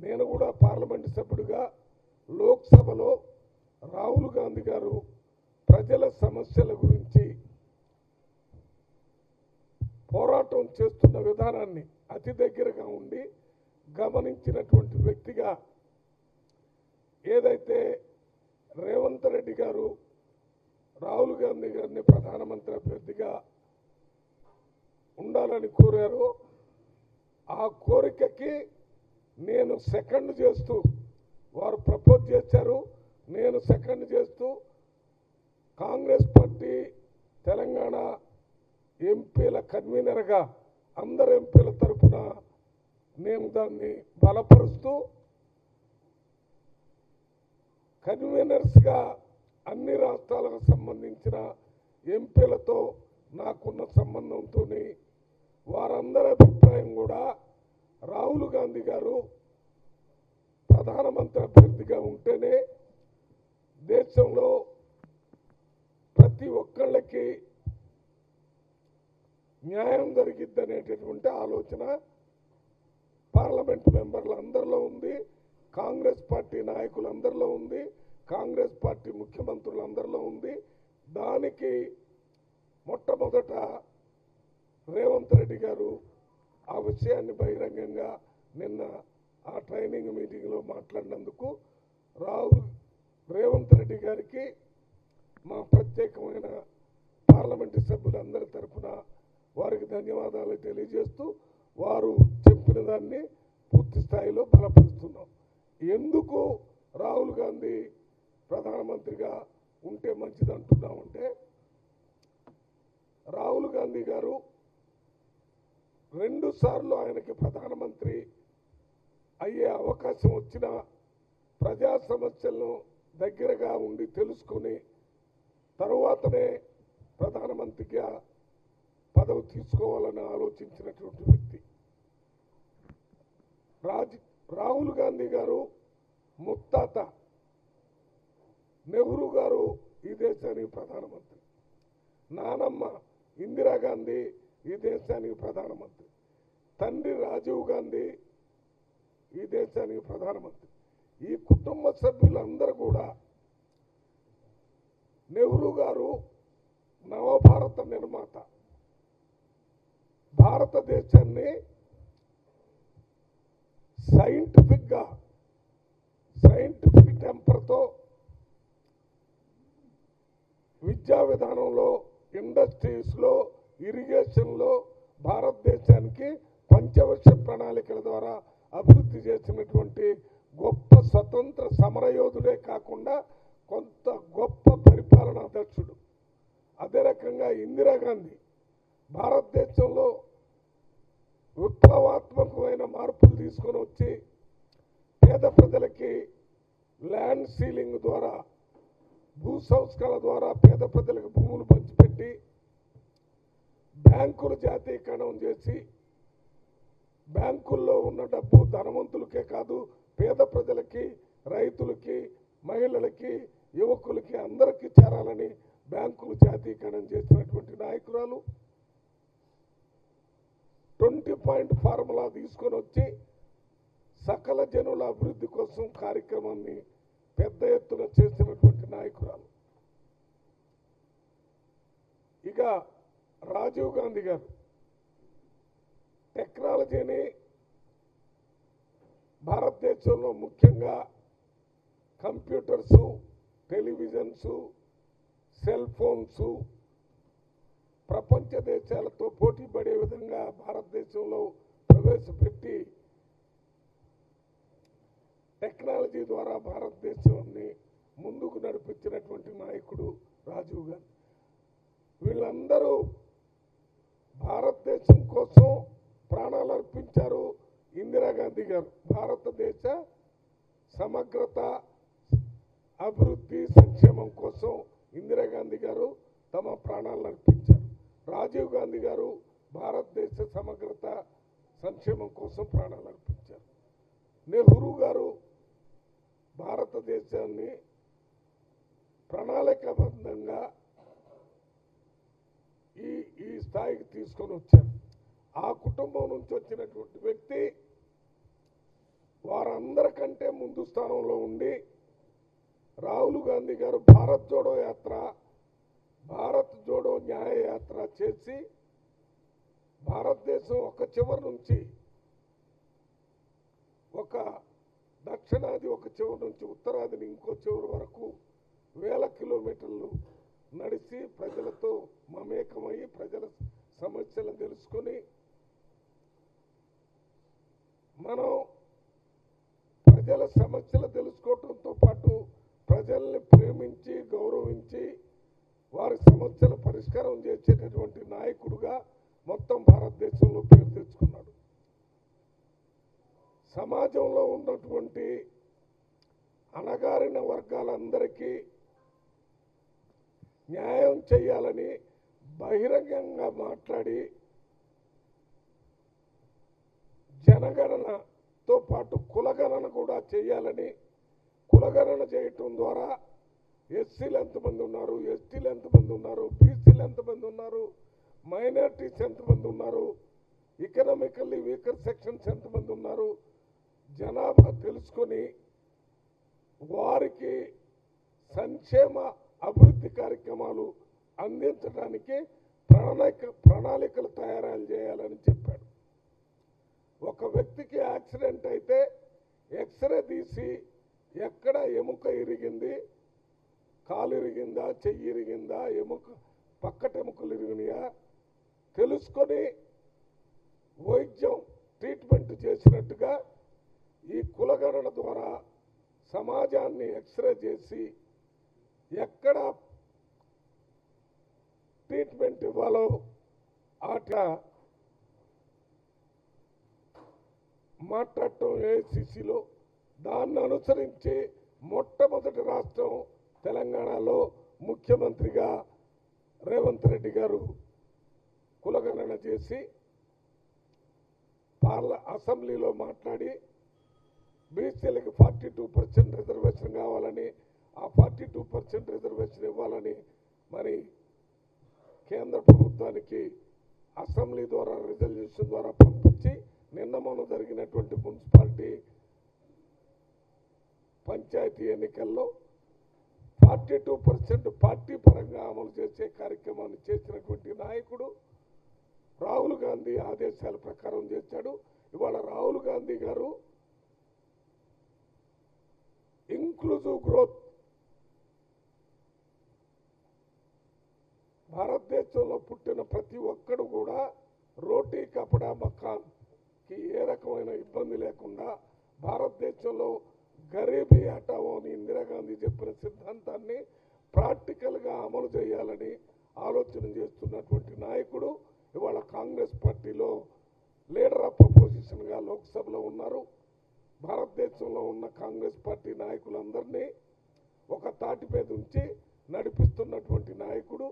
నేను కూడా పార్లమెంటు సభ్యుడిగా లోక్సభలో రాహుల్ గాంధీ గారు ప్రజల సమస్యల గురించి పోరాటం చేస్తున్న విధానాన్ని అతి దగ్గరగా ఉండి గమనించినటువంటి వ్యక్తిగా ఏదైతే రేవంత్ రెడ్డి గారు రాహుల్ గాంధీ గారిని ప్రధానమంత్రి అభ్యర్థిగా ఉండాలని కోరారో ఆ కోరికకి నేను సెకండ్ చేస్తూ వారు ప్రపోజ్ చేశారు. నేను సెకండ్ చేస్తూ కాంగ్రెస్ పార్టీ తెలంగాణ ఎంపీల కన్వీనర్గా అందరు ఎంపీల తరఫున నేను దాన్ని బలపరుస్తూ కన్వీనర్స్గా అన్ని రాష్ట్రాలకు సంబంధించిన ఎంపీలతో నాకున్న సంబంధంతో వారందరి అభిప్రాయం కూడా రాహుల్ గాంధీ గారు ప్రధానమంత్రి అభ్యర్థిగా ఉంటేనే దేశంలో ప్రతి ఒక్కళ్ళకి న్యాయం జరిగిద్దనేటటువంటి ఆలోచన పార్లమెంట్ మెంబర్లందరిలో ఉంది, కాంగ్రెస్ పార్టీ నాయకులందరిలో ఉంది, కాంగ్రెస్ పార్టీ ముఖ్యమంత్రులందరిలో ఉంది. దానికి మొట్టమొదట రేవంత్ రెడ్డి గారు ఆ విషయాన్ని బహిరంగంగా నిన్న ఆ ట్రైనింగ్ మీటింగ్లో మాట్లాడినందుకు రేవంత్ రెడ్డి గారికి మా ప్రత్యేకమైన పార్లమెంటు సభ్యులందరి తరఫున వారికి ధన్యవాదాలు తెలియజేస్తూ వారు చెప్పిన దాన్ని పూర్తి స్థాయిలో బలపరుస్తున్నాం. ఎందుకు రాహుల్ గాంధీ ప్రధానమంత్రిగా ఉంటే మంచిది అంటున్నామంటే రాహుల్ గాంధీ గారు 2 సార్లు ఆయనకి ప్రధానమంత్రి అయ్యే అవకాశం వచ్చినా ప్రజా సమస్యలను దగ్గరగా ఉండి తెలుసుకుని తరువాతనే ప్రధానమంత్రిగా పదవి తీసుకోవాలని ఆలోచించినటువంటి వ్యక్తి. రాహుల్ గాంధీ గారు ముత్తాత నెహ్రూ గారు ఈ దేశానికి ప్రధానమంత్రి, నానమ్మ ఇందిరాగాంధీ ఈ దేశానికి ప్రధానమంత్రి, తండ్రి రాజీవ్ గాంధీ ఈ దేశానికి ప్రధానమంత్రి. ఈ కుటుంబ సభ్యులందరూ కూడా నెహ్రూ గారు నవభారత నిర్మాత, భారతదేశాన్ని సైంటిఫిక్ టెంపర్తో విద్యా విధానంలో, ఇండస్ట్రీస్లో, ఇరిగేషన్లో భారతదేశానికి పంచవర్ష ప్రణాళికల ద్వారా అభివృద్ధి చేసినటువంటి గొప్ప స్వతంత్ర సమరయోధుడే కాకుండా కొంత గొప్ప పరిపాలనా దక్షుడు. అదే రకంగా ఇందిరాగాంధీ భారతదేశంలో విప్లవాత్మకమైన మార్పులు తీసుకొని వచ్చి పేద ప్రజలకి ల్యాండ్ సీలింగ్ ద్వారా, భూ సంస్కరణ ద్వారా పేద ప్రజలకు భూములు పంచిపెట్టి బ్యాంకులు జాతీయకరణం చేసి బ్యాంకుల్లో ఉన్న డబ్బు ధనవంతులకే కాదు పేద ప్రజలకి, రైతులకి, మహిళలకి, యువకులకి అందరికీ చేరాలని బ్యాంకులు జాతీయకరణం చేసినటువంటి నాయకురాలు. 20 పాయింట్ ఫార్ములా తీసుకొని వచ్చి సకల జనుల అభివృద్ధి కోసం కార్యక్రమాన్ని పెద్ద ఎత్తున చేసినటువంటి నాయకురాలు. ఇక రాజీవ్ గాంధీ గారు టెక్నాలజీని భారతదేశంలో ముఖ్యంగా కంప్యూటర్సు, టెలివిజన్స్, సెల్ ఫోన్స్ ప్రపంచ దేశాలతో పోటీ పడే విధంగా భారతదేశంలో ప్రవేశపెట్టి టెక్నాలజీ ద్వారా భారతదేశాన్ని ముందుకు నడిపించినటువంటి నాయకుడు రాజీవ్ గాంధీ. వీళ్ళందరూ భారతదేశం కోసం ప్రాణాలు అర్పించారు. ఇందిరాగాంధీ గారు భారతదేశ సమగ్రత, అభివృద్ధి, సంక్షేమం కోసం ఇందిరాగాంధీ గారు తమ ప్రాణాలను అర్పించారు. రాజీవ్ గాంధీ గారు భారతదేశ సమగ్రత, సంక్షేమం కోసం ప్రాణాలు అర్పించారు. నెహ్రూ గారు భారతదేశాన్ని ప్రణాళికాబద్ధంగా ఈ స్థాయికి తీసుకొని వచ్చారు. ఆ కుటుంబం నుంచి వచ్చినటువంటి వ్యక్తి వారందరూ అందరికంటే ముందు స్థానంలో ఉండి రాహుల్ గాంధీ గారు భారత్ జోడో యాత్ర, భారత్ జోడో న్యాయ యాత్ర చేసి భారతదేశం ఒక చివరి నుంచి ఒక దక్షిణాది ఒక చివరి నుంచి ఉత్తరాదిని ఇంకో చివరి వరకు వేల కిలోమీటర్లు నడిచి ప్రజలతో మమేకమయ్యి ప్రజల సమస్యలను తెలుసుకొని మనం ప్రజల సమస్యలు తెలుసుకోవడంతో పాటు ప్రజల్ని ప్రేమించి గౌరవించి వారి సమస్యల పరిష్కారం చేసేటటువంటి నాయకుడుగా మొత్తం భారతదేశంలో పేరు తెచ్చుకున్నాడు. సమాజంలో ఉన్నటువంటి అణగారిన వర్గాలందరికీ న్యాయం చేయాలని బహిరంగంగా మాట్లాడి జనగణనతో పాటు కులగణన కూడా చేయాలని, కులగణన చేయటం ద్వారా ఎస్సీలు ఎంతమంది ఉన్నారు, ఎస్టీలు ఎంతమంది ఉన్నారు, బీసీలు ఎంతమంది ఉన్నారు, మైనారిటీస్ ఎంతమంది ఉన్నారు, ఎకనామికల్లీ వీకర్ సెక్షన్స్ ఎంతమంది ఉన్నారు, జనాభా తెలుసుకొని వారికి సంక్షేమ అభివృద్ధి కార్యక్రమాలు అందించడానికి ప్రణాళికలు తయారు చేయాలని చెప్పాడు. ఒక వ్యక్తికి యాక్సిడెంట్ అయితే ఎక్స్రే తీసి ఎక్కడ ఎముక ఇరిగింది, కాలు ఇరిగిందా, చెయ్యి ఇరిగిందా, పక్కటెముకలు ఇరిగినాయా తెలుసుకొని వైద్యం ట్రీట్మెంట్ చేసినట్టుగా ఈ కులగణన ద్వారా సమాజాన్ని ఎక్స్రే చేసి ఎక్కడ ట్రీట్మెంట్ ఇవ్వాలో అట్లా మాట్లాడటం ఏఐసిసిలో దాన్ని అనుసరించి మొట్టమొదటి రాష్ట్రం తెలంగాణలో ముఖ్యమంత్రిగా రేవంత్ రెడ్డి గారు కులగణన చేసి అసెంబ్లీలో మాట్లాడి బీసీలకు 42% రిజర్వేషన్ కావాలని, ఆ 42% రిజర్వేషన్ ఇవ్వాలని మరి కేంద్ర ప్రభుత్వానికి అసెంబ్లీ ద్వారా రిజల్యూషన్ ద్వారా పంపించి నిన్న మొన్న జరిగినటువంటి మున్సిపాలిటీ పంచాయతీ ఎన్నికల్లో 42% పార్టీ పరంగా అమలు చేసే కార్యక్రమాన్ని చేసినటువంటి నాయకుడు రాహుల్ గాంధీ ఆదేశాల ప్రకారం చేశాడు. ఇవాళ రాహుల్ గాంధీ గారు ఇంక్లూజివ్ గ్రోత్, భారతదేశంలో పుట్టిన ప్రతి ఒక్కడు కూడా రోటీ కపడా మకాన్కి ఏ రకమైన ఇబ్బంది లేకుండా భారతదేశంలో గరీబీ హటావో అని ఇందిరాగాంధీ చెప్పిన సిద్ధాంతాన్ని ప్రాక్టికల్గా అమలు చేయాలని ఆలోచన చేస్తున్నటువంటి నాయకుడు ఇవాళ కాంగ్రెస్ పార్టీలో లీడర్ ఆఫ్ అపోజిషన్గా లోక్సభలో ఉన్నారు. భారతదేశంలో ఉన్న కాంగ్రెస్ పార్టీ నాయకులందరినీ ఒక తాటి మీద ఉంచి నడిపిస్తున్నటువంటి నాయకుడు